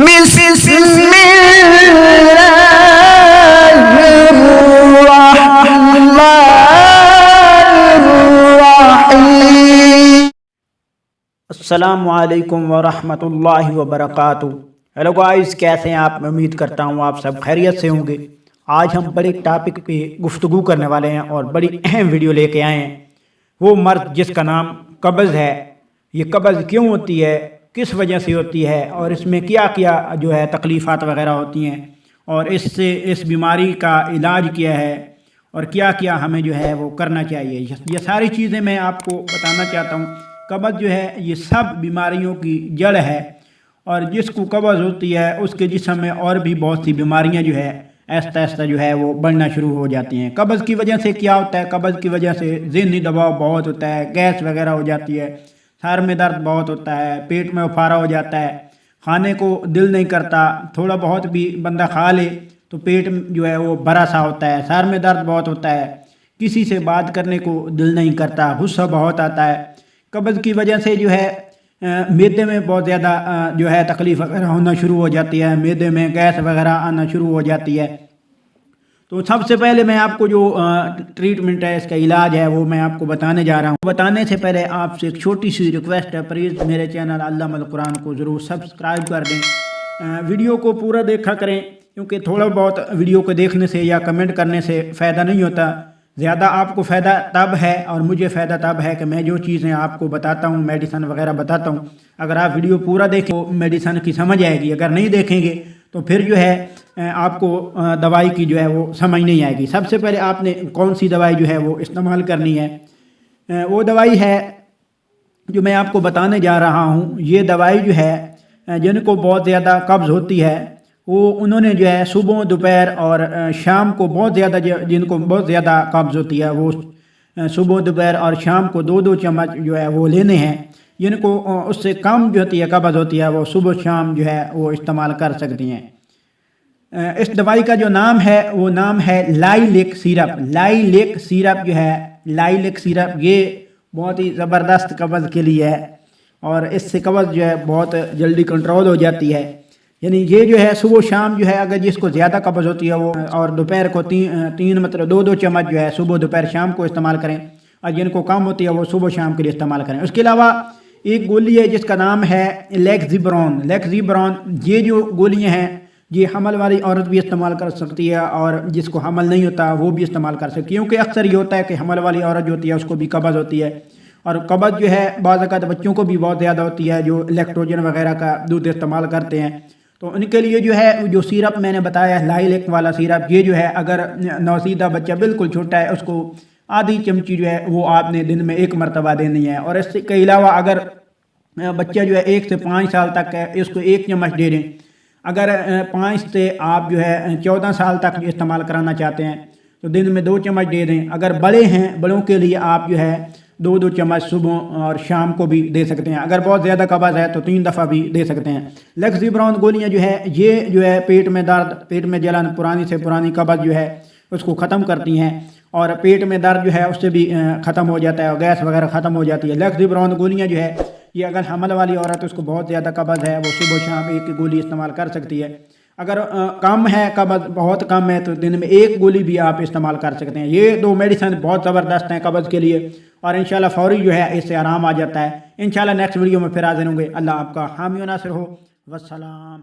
بسم اللہ الرحمن الرحیم۔ السلام علیکم ورحمۃ اللہ وبرکاتہ۔ ہیلو گائز، کیسے ہیں آپ؟ میں امید کرتا ہوں آپ سب خیریت سے ہوں گے۔ آج ہم بڑے ٹاپک پہ گفتگو کرنے والے ہیں اور بڑی اہم ویڈیو لے کے آئے ہیں۔ وہ مرض جس کا نام قبض ہے، یہ قبض کیوں ہوتی ہے، کس وجہ سے ہوتی ہے، اور اس میں کیا کیا جو ہے تکلیفات وغیرہ ہوتی ہیں، اور اس بیماری کا علاج کیا ہے، اور کیا کیا ہمیں جو ہے وہ کرنا چاہیے، یہ ساری چیزیں میں آپ کو بتانا چاہتا ہوں۔ قبض جو ہے یہ سب بیماریوں کی جڑ ہے، اور جس کو قبض ہوتی ہے اس کے جسم میں اور بھی بہت سی بیماریاں جو ہے آہستہ آہستہ جو ہے وہ بڑھنا شروع ہو جاتی ہیں۔ قبض کی وجہ سے کیا ہوتا ہے؟ قبض کی وجہ سے ذہنی دباؤ بہت ہوتا ہے، گیس وغیرہ ہو جاتی ہے، سر میں درد بہت ہوتا ہے، پیٹ میں افارا ہو جاتا ہے، کھانے کو دل نہیں کرتا، تھوڑا بہت بھی بندہ کھا لے تو پیٹ جو ہے وہ بھرا سا ہوتا ہے، سر میں درد بہت ہوتا ہے، کسی سے بات کرنے کو دل نہیں کرتا، غصہ بہت آتا ہے۔ قبض کی وجہ سے جو ہے معدے میں بہت زیادہ جو ہے تکلیف وغیرہ ہونا شروع ہو جاتی ہے، معدے میں گیس وغیرہ آنا شروع ہو جاتی ہے۔ تو سب سے پہلے میں آپ کو جو ٹریٹمنٹ ہے، اس کا علاج ہے، وہ میں آپ کو بتانے جا رہا ہوں۔ بتانے سے پہلے آپ سے ایک چھوٹی سی ریکویسٹ ہے، پلیز میرے چینل علامہ القرآن کو ضرور سبسکرائب کر دیں، ویڈیو کو پورا دیکھا کریں، کیونکہ تھوڑا بہت ویڈیو کو دیکھنے سے یا کمنٹ کرنے سے فائدہ نہیں ہوتا، زیادہ آپ کو فائدہ تب ہے اور مجھے فائدہ تب ہے کہ میں جو چیزیں آپ کو بتاتا ہوں، میڈیسن وغیرہ بتاتا ہوں، اگر آپ ویڈیو پورا دیکھیں تو میڈیسن کی سمجھ آئے گی، اگر نہیں دیکھیں گے تو پھر جو ہے آپ کو دوائی کی جو ہے وہ سمجھ نہیں آئے گی۔ سب سے پہلے آپ نے کون سی دوائی جو ہے وہ استعمال کرنی ہے، وہ دوائی ہے جو میں آپ کو بتانے جا رہا ہوں۔ یہ دوائی جو ہے جن کو بہت زیادہ قبض ہوتی ہے، وہ انہوں نے جو ہے صبح دوپہر اور شام کو بہت زیادہ، جن کو بہت زیادہ قبض ہوتی ہے وہ صبح دوپہر اور شام کو 2 چمچ جو ہے وہ لینے ہیں۔ جن کو اس سے کم جو ہوتی ہے قبض ہوتی ہے، وہ صبح شام جو ہے وہ استعمال کر سکتی ہیں۔ اس دوائی کا جو نام ہے وہ نام ہے لائلیک سیرپ۔ لائلیک سیرپ جو ہے، لائلیک سیرپ یہ بہت ہی زبردست قبض کے لیے ہے، اور اس سے قبض جو ہے بہت جلدی کنٹرول ہو جاتی ہے۔ یعنی یہ جو ہے صبح شام جو ہے، اگر جس کو زیادہ قبض ہوتی ہے وہ، اور دوپہر کو تین مطلب 2 چمچ جو ہے صبح دوپہر شام کو استعمال کریں، اور جن کو کم ہوتی ہے وہ صبح شام کے لیے استعمال کریں۔ اس کے علاوہ ایک گولی ہے جس کا نام ہے لیکزیبرون۔ لیکزیبرون یہ جو گولیاں ہیں یہ حمل والی عورت بھی استعمال کر سکتی ہے، اور جس کو حمل نہیں ہوتا وہ بھی استعمال کر سکتی ہے، کیونکہ اکثر یہ ہوتا ہے کہ حمل والی عورت جو ہوتی ہے اس کو بھی قبض ہوتی ہے، اور قبض جو ہے بعض اوقات بچوں کو بھی بہت زیادہ ہوتی ہے جو لیکٹوجن وغیرہ کا دودھ استعمال کرتے ہیں۔ تو ان کے لیے جو ہے جو سیرپ میں نے بتایا ہے، لائلیک والا سیرپ، یہ جو ہے اگر نوزائیدہ بچہ بالکل چھوٹا ہے، اس کو آدھی چمچی جو ہے وہ آپ نے دن میں 1 مرتبہ دینی ہے، اور اس کے علاوہ اگر بچہ جو ہے 1 سے 5 سال تک ہے، اس کو 1 چمچ دے دیں۔ اگر 5 سے آپ جو ہے 14 سال تک استعمال کرانا چاہتے ہیں تو دن میں 2 چمچ دے دیں۔ اگر بڑے ہیں، بڑوں کے لیے آپ جو ہے 2 چمچ صبح اور شام کو بھی دے سکتے ہیں۔ اگر بہت زیادہ قبض ہے تو 3 دفعہ بھی دے سکتے ہیں۔ لیکزیبرون گولیاں جو ہے یہ جو ہے پیٹ میں درد، پیٹ میں جلن، پرانی سے پرانی قبض جو ہے اس کو ختم کرتی ہیں، اور پیٹ میں درد جو ہے اس سے بھی ختم ہو جاتا ہے، اور گیس وغیرہ ختم ہو جاتی ہے۔ لیکزیبرون گولیاں جو ہے یہ اگر حمل والی عورت اس کو بہت زیادہ قبض ہے، وہ صبح شام 1 گولی استعمال کر سکتی ہے۔ اگر کم ہے قبض، بہت کم ہے، تو دن میں 1 گولی بھی آپ استعمال کر سکتے ہیں۔ یہ 2 میڈیسن بہت زبردست ہیں قبض کے لیے، اور انشاءاللہ فوری جو ہے اس سے آرام آ جاتا ہے۔ انشاءاللہ نیکسٹ ویڈیو میں پھر حاضر ہوں گے۔ اللہ آپ کا حامی و ناصر ہو۔ والسلام۔